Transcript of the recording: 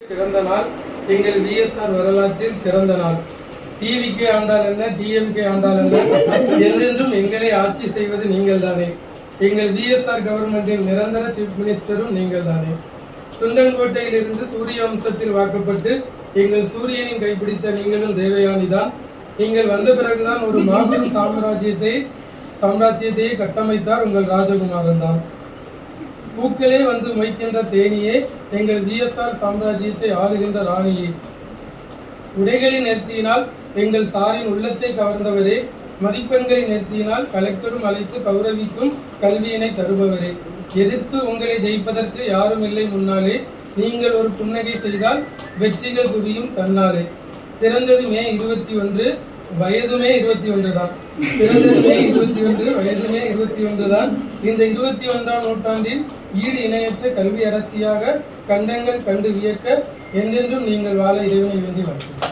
பிறந்த நாள் எங்கள் விஎஸ்ஆர் வரலாற்றில் சிறந்த நாள். டிவிகே ஆண்டால் என்ன, டிஎம்கே ஆண்டால் என்ன, என்றென்றும் எங்களை ஆட்சி செய்வது நீங்கள் தானே. எங்கள் விஎஸ்ஆர் கவர்மெண்டின் நிரந்தர சீஃப் மினிஸ்டரும் நீங்கள் தானே. சுண்டங்கோட்டையிலிருந்து சூரிய வம்சத்தில் வாக்கப்பட்டு எங்கள் சூரியனின் கைப்பிடித்த நீங்களும் தேவயானிதான். நீங்கள் வந்த பிறகுதான் ஒரு மாபெரும் சாம்ராஜ்யத்தையே கட்டமைத்தார் உங்கள் ராஜகுமாரன் தான். பூக்களே வந்து மொய்க்கின்ற தேனியே, எங்கள் விஎஸ்ஆர் சாம்ராஜ்யத்தை ஆளுகின்ற ராணியே. உடைகளின் நேர்த்தியினால் எங்கள் சாரின் உள்ளத்தை கவர்ந்தவரே, மதிப்பெண்களின் நேர்த்தியினால் கலெக்டரும் அழைத்து கௌரவிக்கும் கல்வியினை தருபவரே. எதிர்த்து உங்களை ஜெயிப்பதற்கு யாரும் இல்லை முன்னாலே, நீங்கள் ஒரு புன்னகை செய்தால் வெற்றிகள் குவியும் தன்னாலே. பிறந்தது மே 21, வயதுமே 21 தான். பிறந்தது மே 21, வயதுமே 21 தான். இந்த 21ஆம் நூற்றாண்டில் ஈடு இணையற்ற கல்வி அரசியாக கண்டங்கள் கண்டு வியக்க என்றென்றும் நீங்கள் வாழ இறைவனை வேண்டி வாழ்த்துகிறேன்.